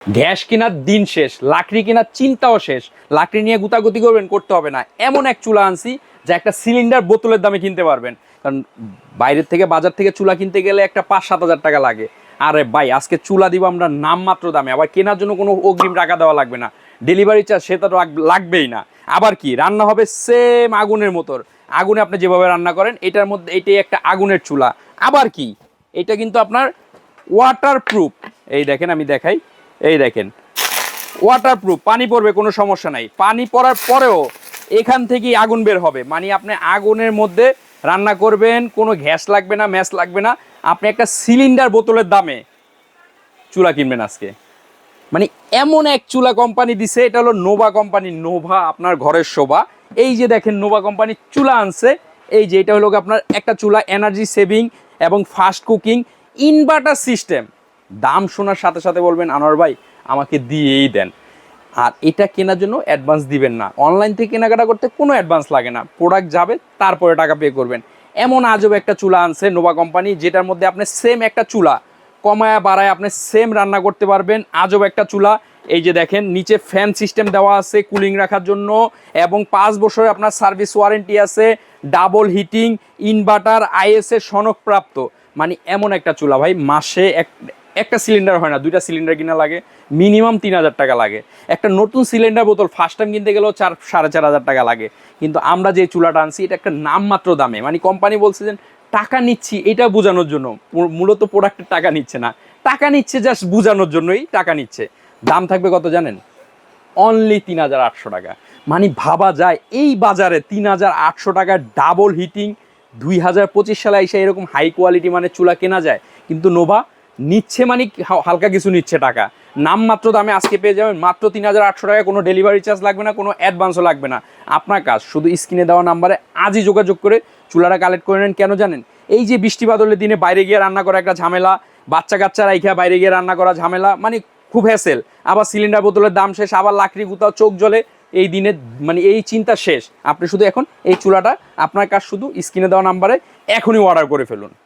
Gas কেনার দিন শেষ, লাকড়ি কেনার চিন্তাও শেষ, লাকড়ি নিয়ে গুতাগুতি করবেন, করতে হবে না। এমন এক চুলা আনছি যা একটা সিলিন্ডার বোতলের দামে কিনতে পারবেন। কারণ বাইরের থেকে, বাজার থেকে চুলা কিনতে গেলে একটা 5-7 হাজার টাকা লাগে। আরে ভাই, আজকে চুলা দিব আমরা নামমাত্র দামে, আবার কেনার জন্য কোনো অগ্রিম টাকা দেওয়া লাগবে না, ডেলিভারি চার্জ সেটা তো লাগবেই না। আবার কি, রান্না হবে সেম আগুনের মতো, আগুনে আপনি যেভাবে রান্না করেন এটার মধ্যে, এটাই একটা আগুনের চুলা। আবার কি, এটা কিন্তু আপনার ওয়াটারপ্রুফ। এই দেখেন, আমি দেখাই, এই দেখেন ওয়াটারপ্রুফ, পানি পড়বে কোনো সমস্যা নাই। পানি পড়ার পরেও এখান থেকেই আগুন বের হবে, মানে আপনি আগুনের মধ্যে রান্না করবেন, কোনো গ্যাস লাগবে না, ম্যাচ লাগবে না। আপনি একটা সিলিন্ডার বোতলের দামে চুলা কিনবেন আজকে। মানে এমন এক চুলা কোম্পানি দিছে, এটা হলো নোভা কোম্পানি। নোভা আপনার ঘরের শোভা। এই যে দেখেন নোভা কোম্পানি চুলা আনছে, এই যে এটা হলো আপনার একটা চুলা, এনার্জি সেভিং এবং ফাস্ট কুকিং, ইনভার্টার সিস্টেম। দাম শোনার সাথে সাথে বলবেন আনোয়ার ভাই আমাকে দিয়েই দেন। আর এটা কেনার জন্য অ্যাডভান্স দিবেন না, অনলাইন থেকে কেনাকাটা করতে কোনো অ্যাডভান্স লাগে না, প্রোডাক্ট যাবে তারপরে টাকা পে করবেন। এমন আজব একটা চুলা আনছে নোভা কোম্পানি, যেটার মধ্যে আপনি সেম একটা চুলা কমায়া বাড়ায় আপনি সেম রান্না করতে পারবেন। আজব একটা চুলা। এই যে দেখেন নিচে ফ্যান সিস্টেম দেওয়া আছে কুলিং রাখার জন্য, এবং 5 বছরে আপনার সার্ভিস ওয়ারেন্টি আছে, ডাবল হিটিং, ইনভার্টার, আইএসএ সনদপ্রাপ্ত। মানে এমন একটা চুলা ভাই, মাসে একটা সিলিন্ডার হয় না, 2টা সিলিন্ডার কিনা লাগে, মিনিমাম 3,000 টাকা লাগে। একটা নতুন সিলিন্ডার বোতল ফার্স্ট টাইম কিনতে গেলেও 4-4.5 টাকা লাগে। কিন্তু আমরা যে চুলাটা আনছি এটা একটা নামমাত্র দামে, মানে কোম্পানি বলছে যে টাকা নিচ্ছি এটা বোঝানোর জন্য, মূলত প্রোডাক্টের টাকা নিচ্ছে না, টাকা নিচ্ছে জাস্ট বোঝানোর জন্যই টাকা নিচ্ছে। দাম থাকবে কত জানেন? অনলি 3,800 টাকা। মানে ভাবা যায় এই বাজারে 3,800 টাকা ডাবল হিটিং 2025 সালে এসে এরকম হাই কোয়ালিটি মানে চুলা কেনা যায়। কিন্তু নোভা নিচ্ছে, মানে হালকা কিছু নিচ্ছে টাকা, নামমাত্র দামে আজকে পেয়ে যাবেন মাত্র 3,800 টাকা। কোনো ডেলিভারি চার্জ লাগবে না, কোনো অ্যাডভান্সও লাগবে না। আপনার কাজ শুধু স্ক্রিনে দেওয়া নাম্বারে আজই যোগাযোগ করে চুলাটা কালেক্ট করে নেন। কেন জানেন? এই যে বৃষ্টি বাদলের দিনে বাইরে গিয়ে রান্না করা একটা ঝামেলা, বাচ্চা কাচ্চা রাইখা বাইরে গিয়ে রান্না করা ঝামেলা, মানে খুব হ্যাসেল। আবার সিলিন্ডার বোতলের দাম শেষ, আবার লাকড়ি গুতাও চোখ জ্বলে, এই দিনে মানে এই চিন্তা শেষ। আপনি শুধু এখন এই চুলাটা, আপনার কাজ শুধু স্ক্রিনে দেওয়া নাম্বারে এখনই অর্ডার করে ফেলুন।